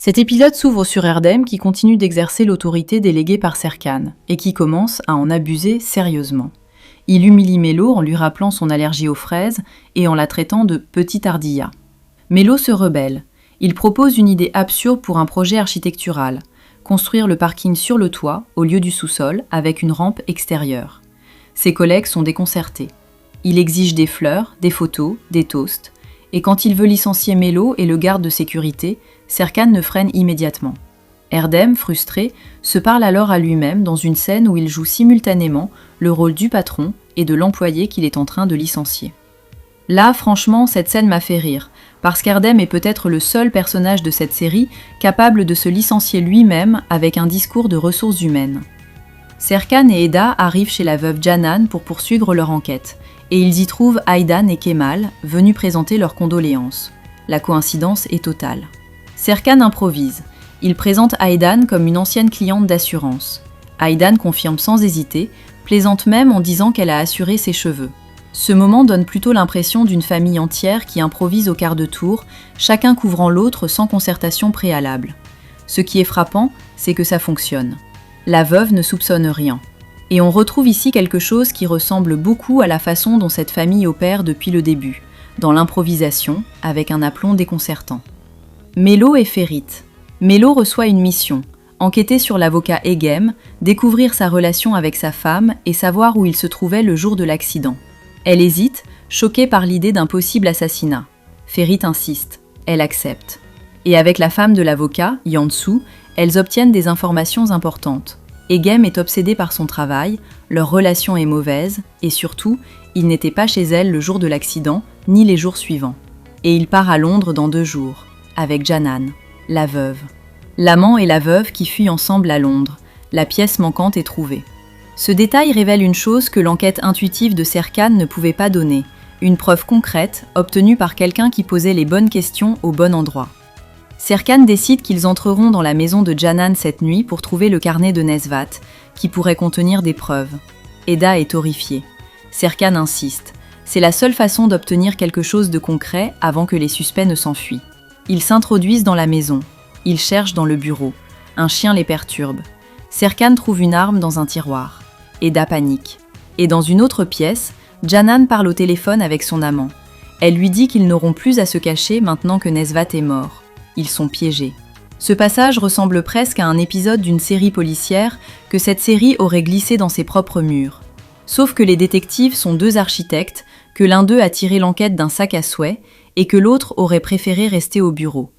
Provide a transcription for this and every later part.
Cet épisode s'ouvre sur Erdem qui continue d'exercer l'autorité déléguée par Serkan et qui commence à en abuser sérieusement. Il humilie Mélo en lui rappelant son allergie aux fraises et en la traitant de petite ardilla. Mélo se rebelle. Il propose une idée absurde pour un projet architectural, construire le parking sur le toit au lieu du sous-sol avec une rampe extérieure. Ses collègues sont déconcertés. Il exige des fleurs, des photos, des toasts, et quand il veut licencier Mélo et le garde de sécurité, Serkan ne freine immédiatement. Erdem, frustré, se parle alors à lui-même dans une scène où il joue simultanément le rôle du patron et de l'employé qu'il est en train de licencier. Là, franchement, cette scène m'a fait rire, parce qu'Erdem est peut-être le seul personnage de cette série capable de se licencier lui-même avec un discours de ressources humaines. Serkan et Eda arrivent chez la veuve Canan pour poursuivre leur enquête, et ils y trouvent Aydan et Kemal, venus présenter leurs condoléances. La coïncidence est totale. Serkan improvise. Il présente Aydan comme une ancienne cliente d'assurance. Aydan confirme sans hésiter, plaisante même en disant qu'elle a assuré ses cheveux. Ce moment donne plutôt l'impression d'une famille entière qui improvise au quart de tour, chacun couvrant l'autre sans concertation préalable. Ce qui est frappant, c'est que ça fonctionne. La veuve ne soupçonne rien. Et on retrouve ici quelque chose qui ressemble beaucoup à la façon dont cette famille opère depuis le début, dans l'improvisation, avec un aplomb déconcertant. Mélo et Ferit. Mélo reçoit une mission, enquêter sur l'avocat Egem, découvrir sa relation avec sa femme et savoir où il se trouvait le jour de l'accident. Elle hésite, choquée par l'idée d'un possible assassinat. Ferit insiste, elle accepte. Et avec la femme de l'avocat, Yansu, elles obtiennent des informations importantes. Egem est obsédé par son travail, leur relation est mauvaise, et surtout, il n'était pas chez elle le jour de l'accident, ni les jours suivants. Et il part à Londres dans 2 jours, avec Canan, la veuve. L'amant et la veuve qui fuient ensemble à Londres. La pièce manquante est trouvée. Ce détail révèle une chose que l'enquête intuitive de Serkan ne pouvait pas donner, une preuve concrète, obtenue par quelqu'un qui posait les bonnes questions au bon endroit. Serkan décide qu'ils entreront dans la maison de Canan cette nuit pour trouver le carnet de Nesvat, qui pourrait contenir des preuves. Eda est horrifiée. Serkan insiste. C'est la seule façon d'obtenir quelque chose de concret avant que les suspects ne s'enfuient. Ils s'introduisent dans la maison. Ils cherchent dans le bureau. Un chien les perturbe. Serkan trouve une arme dans un tiroir. Eda panique. Et dans une autre pièce, Canan parle au téléphone avec son amant. Elle lui dit qu'ils n'auront plus à se cacher maintenant que Nesvat est mort. Ils sont piégés. Ce passage ressemble presque à un épisode d'une série policière que cette série aurait glissé dans ses propres murs. Sauf que les détectives sont 2 architectes, que l'un d'eux a tiré l'enquête d'un sac à souhait et que l'autre aurait préféré rester au bureau.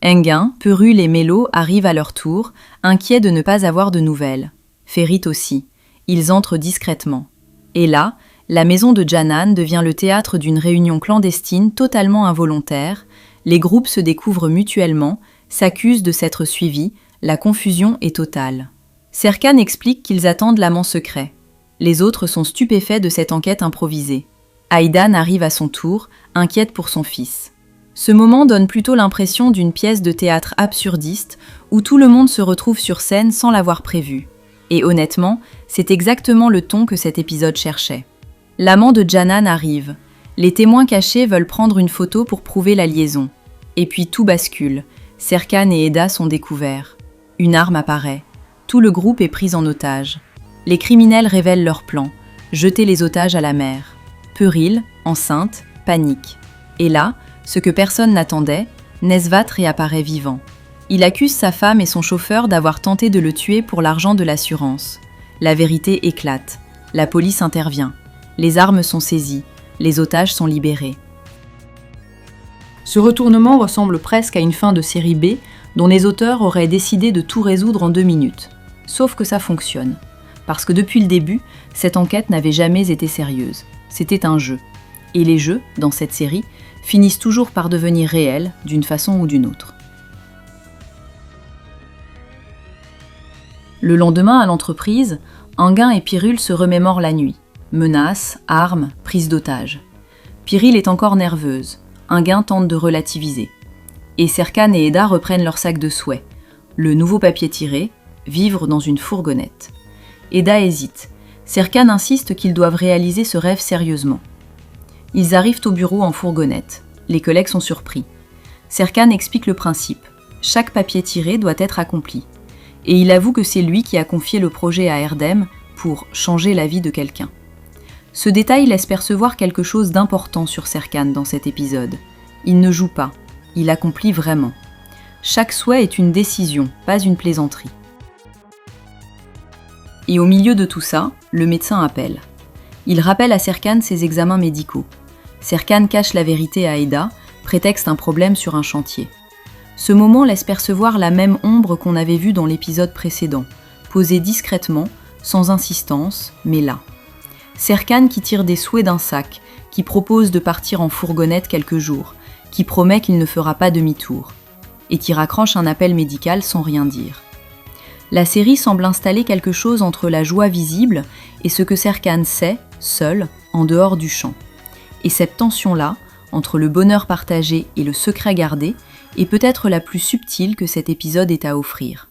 Enguin, Perul et Mélo arrivent à leur tour, inquiets de ne pas avoir de nouvelles. Ferit aussi. Ils entrent discrètement. Et là, la maison de Canan devient le théâtre d'une réunion clandestine totalement involontaire. Les groupes se découvrent mutuellement, s'accusent de s'être suivis, la confusion est totale. Serkan explique qu'ils attendent l'amant secret. Les autres sont stupéfaits de cette enquête improvisée. Aydan arrive à son tour, inquiète pour son fils. Ce moment donne plutôt l'impression d'une pièce de théâtre absurdiste où tout le monde se retrouve sur scène sans l'avoir prévu. Et honnêtement, c'est exactement le ton que cet épisode cherchait. L'amant de Canan arrive. Les témoins cachés veulent prendre une photo pour prouver la liaison. Et puis tout bascule. Serkan et Eda sont découverts. Une arme apparaît. Tout le groupe est pris en otage. Les criminels révèlent leur plan. Jeter les otages à la mer. Peril, enceinte, panique. Et là, ce que personne n'attendait, Nesvat réapparaît vivant. Il accuse sa femme et son chauffeur d'avoir tenté de le tuer pour l'argent de l'assurance. La vérité éclate. La police intervient. Les armes sont saisies. Les otages sont libérés. Ce retournement ressemble presque à une fin de série B dont les auteurs auraient décidé de tout résoudre en 2 minutes. Sauf que ça fonctionne. Parce que depuis le début, cette enquête n'avait jamais été sérieuse. C'était un jeu. Et les jeux, dans cette série, finissent toujours par devenir réels d'une façon ou d'une autre. Le lendemain, à l'entreprise, Enguin et Pirul se remémorent la nuit. Menaces, armes, prise d'otages. Piril est encore nerveuse. Enguin tente de relativiser. Et Serkan et Eda reprennent leur sac de souhait. Le nouveau papier tiré, vivre dans une fourgonnette. Eda hésite. Serkan insiste qu'ils doivent réaliser ce rêve sérieusement. Ils arrivent au bureau en fourgonnette. Les collègues sont surpris. Serkan explique le principe. chaque papier tiré doit être accompli. Et il avoue que c'est lui qui a confié le projet à Erdem pour changer la vie de quelqu'un. Ce détail laisse percevoir quelque chose d'important sur Serkan dans cet épisode. Il ne joue pas, il accomplit vraiment. Chaque souhait est une décision, pas une plaisanterie. Et au milieu de tout ça, le médecin appelle. Il rappelle à Serkan ses examens médicaux. Serkan cache la vérité à Eda, prétexte un problème sur un chantier. Ce moment laisse percevoir la même ombre qu'on avait vue dans l'épisode précédent, posée discrètement, sans insistance, mais là. Serkan qui tire des souhaits d'un sac, qui propose de partir en fourgonnette quelques jours, qui promet qu'il ne fera pas demi-tour, et qui raccroche un appel médical sans rien dire. La série semble installer quelque chose entre la joie visible et ce que Serkan sait, seul, en dehors du champ. Et cette tension-là, entre le bonheur partagé et le secret gardé, est peut-être la plus subtile que cet épisode ait à offrir.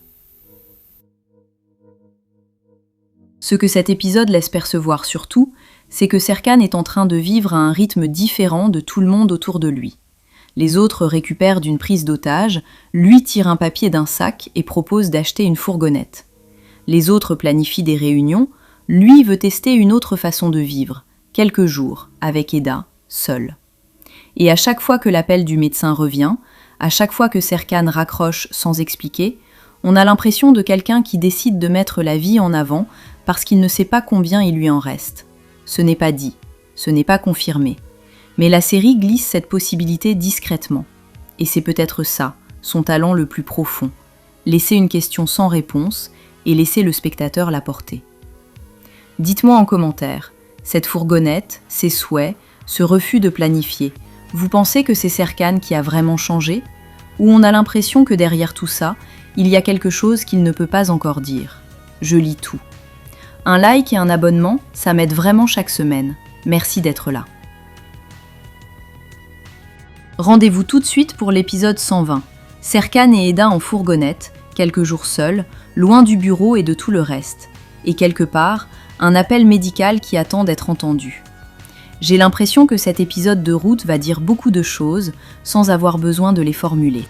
Ce que cet épisode laisse percevoir surtout, c'est que Serkan est en train de vivre à un rythme différent de tout le monde autour de lui. Les autres récupèrent d'une prise d'otage, lui tire un papier d'un sac et propose d'acheter une fourgonnette. Les autres planifient des réunions, lui veut tester une autre façon de vivre, quelques jours, avec Eda, seul. Et à chaque fois que l'appel du médecin revient, à chaque fois que Serkan raccroche sans expliquer, on a l'impression de quelqu'un qui décide de mettre la vie en avant parce qu'il ne sait pas combien il lui en reste. Ce n'est pas dit, ce n'est pas confirmé. Mais la série glisse cette possibilité discrètement. Et c'est peut-être ça, son talent le plus profond. Laisser une question sans réponse et laisser le spectateur la porter. Dites-moi en commentaire, cette fourgonnette, ces souhaits, ce refus de planifier, vous pensez que c'est Serkan qui a vraiment changé? Ou on a l'impression que derrière tout ça, il y a quelque chose qu'il ne peut pas encore dire? Je lis tout. Un like et un abonnement, ça m'aide vraiment chaque semaine. Merci d'être là. Rendez-vous tout de suite pour l'épisode 120. Serkan et Eda en fourgonnette, quelques jours seuls, loin du bureau et de tout le reste. Et quelque part, un appel médical qui attend d'être entendu. J'ai l'impression que cet épisode de route va dire beaucoup de choses sans avoir besoin de les formuler.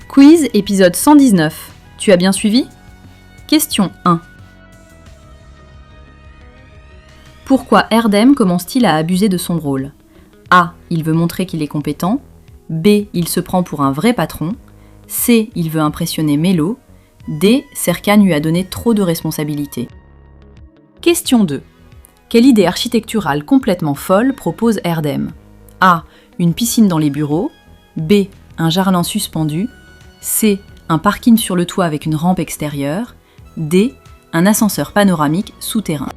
Quiz épisode 119. Tu as bien suivi? Question 1. Pourquoi Erdem commence-t-il à abuser de son rôle? A. Il veut montrer qu'il est compétent. B. Il se prend pour un vrai patron. C. Il veut impressionner Melo. D. Serkan lui a donné trop de responsabilités. Question 2. Quelle idée architecturale complètement folle propose Erdem? A. Une piscine dans les bureaux. B. Un jardin suspendu. C. Un parking sur le toit avec une rampe extérieure. D. Un ascenseur panoramique souterrain.